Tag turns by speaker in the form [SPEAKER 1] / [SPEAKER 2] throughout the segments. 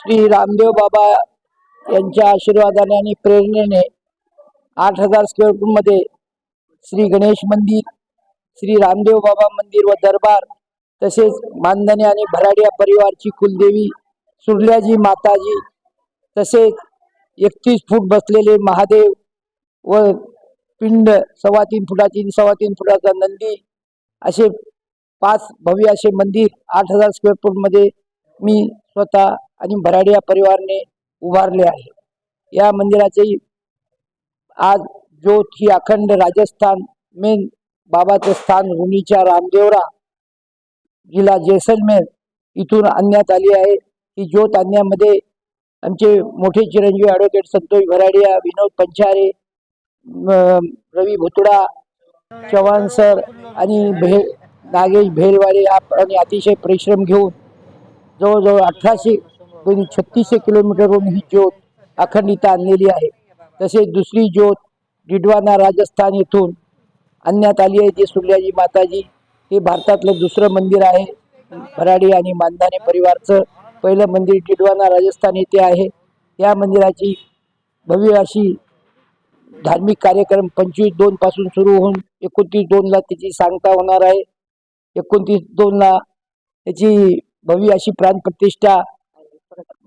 [SPEAKER 1] श्री रामदेव बाबा यांच्या आशीर्वादाने आणि प्रेरणेने 8,000 स्क्वेअर फूटमध्ये श्री गणेश मंदिर, श्री रामदेव बाबा मंदिर व दरबार, तसेच मानधने आणि भराडिया परिवारची कुलदेवी सुर्ल्याजी माताजी, तसेच 31 फूट बसलेले महादेव व पिंड 3.25 फुटाची 3.25 फुटाचा नंदी, असे 5 भव्य असे मंदिर 8,000 स्क्वेअर फूटमध्ये मी स्वतः आणि भराडिया परिवाराने उभारले आहे। या मंदिराचे आज ज्योत ही अखंड राजस्थान मेन बाबाचे स्थान रुणीच्या रामदेवरा जिल्हा जैसलमेर इथून आणण्यात आली आहे। ही ज्योत आणण्यामध्ये आमचे मोठे चिरंजीवी ॲडव्होकेट संतोष भराडिया, विनोद पंचारे, रवी भुतडा, चव्हाण सर आणि नागेश भेलवाले आणि अतिशय परिश्रम घेऊन जवळजवळ 1836 किलोमीटरवरून ही ज्योत अखंडित आणलेली आहे। तसेच दुसरी ज्योत डिडवाना राजस्थान येथून आणण्यात आली आहे। ती सुर्ल्याजी माताजी, हे भारतातलं दुसरं मंदिर आहे। भराडी आणि मानधाने परिवारचं पहिलं मंदिर डिडवाना राजस्थान येथे आहे। या मंदिराची भव्य अशी धार्मिक कार्यक्रम 25/2 पासून सुरू होऊन 29/2ला त्याची सांगता होणार आहे। 29/2ला त्याची भव्य अशी प्राणप्रतिष्ठा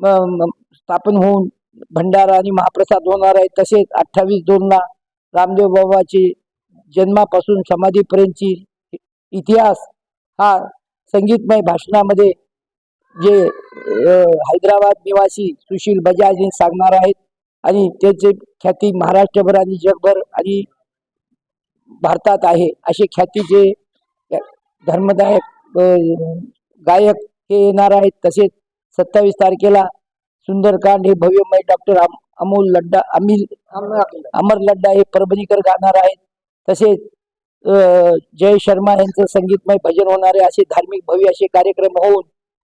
[SPEAKER 1] स्थापन होऊन भंडारा आणि महाप्रसाद होणार आहे। तसेच 28/2ला रामदेव बाबाची जन्मापासून समाधीपर्यंतची इतिहास हा संगीतमय भाषणामध्ये जे हैदराबाद निवासी सुशील बजाज हे सांगणार आहेत आणि त्याचे ख्याती महाराष्ट्रभर आणि जगभर आणि भारतात आहे। असे ख्यातीचे धर्मदायक गायक हे येणार आहेत। तसेच 27 तारखेला सुंदरकांड हे भव्यमय डॉक्टर अमर लड्डा हे परभणीकर गाणार आहेत। तसेच जय शर्मा यांचं संगीतमय भजन होणार आहे। असे धार्मिक भव्य असे कार्यक्रम होऊन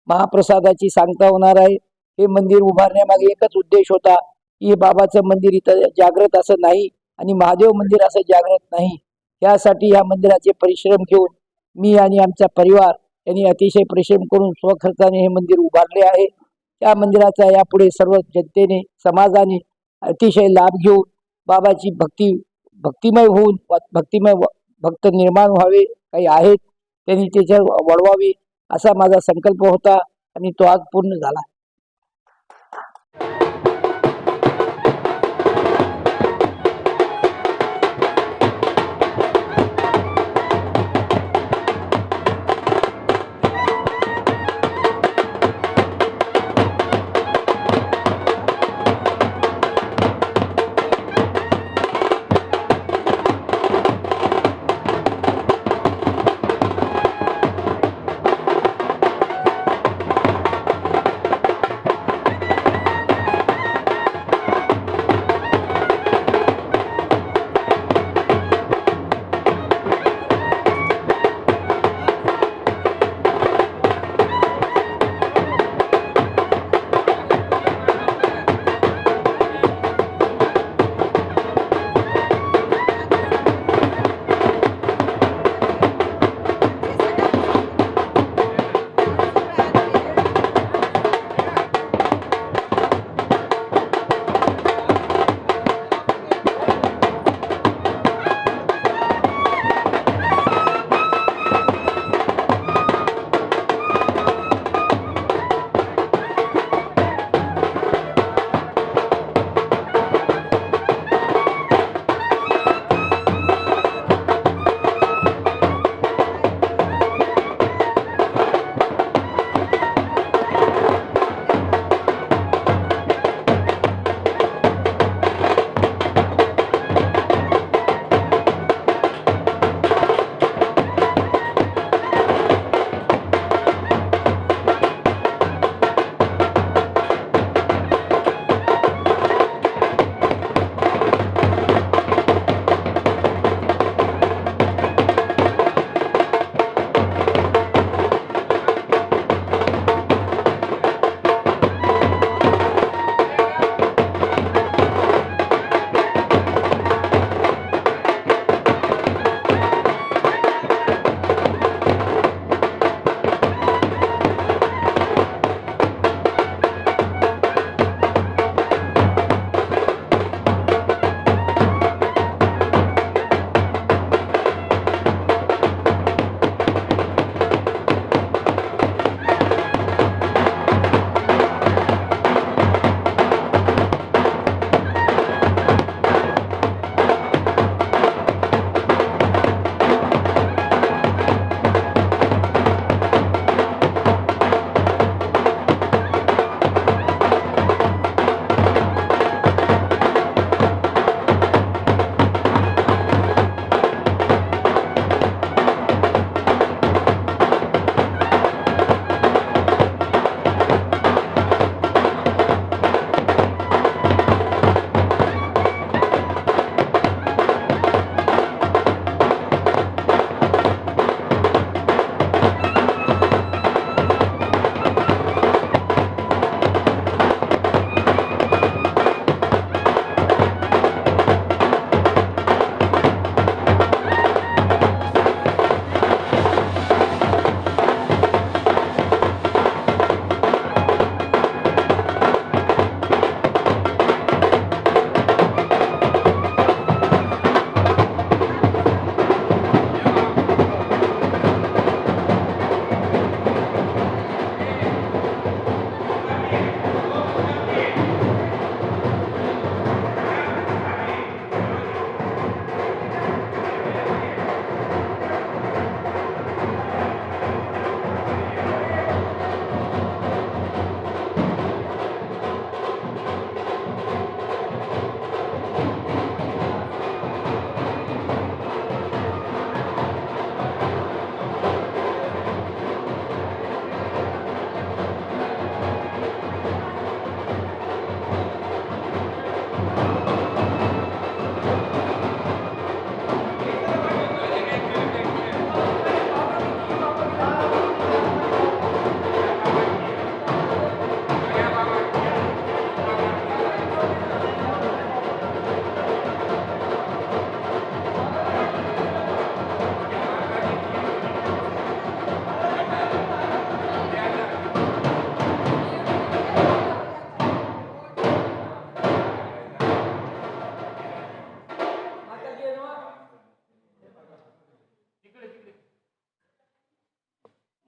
[SPEAKER 1] महाप्रसादाची सांगता होणार आहे। हे मंदिर उभारण्यामागे एकच उद्देश होता की हे बाबाचं मंदिर इथं जागृत असं नाही आणि महादेव मंदिर असं जागृत नाही। यासाठी या मंदिराचे परिश्रम घेऊन मी आणि आमचा परिवार यांनी अतिशय परिश्रम करून स्वखर्चाने हे मंदिर उभारले आहे। त्या मंदिराचा यापुढे सर्व जनतेने समाजाने अतिशय लाभ घेऊन बाबाची भक्तिमय होऊन भक्तिमय भक्त निर्माण व्हावे, काही आहेत त्यांनी त्याच्यावर वळवावे असा माझा संकल्प होता आणि तो आज पूर्ण झाला।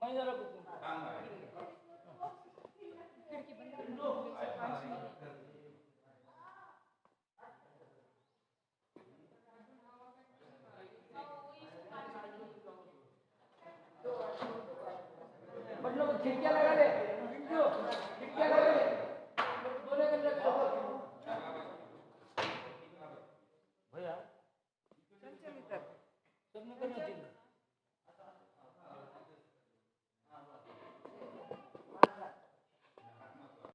[SPEAKER 2] काम आहे.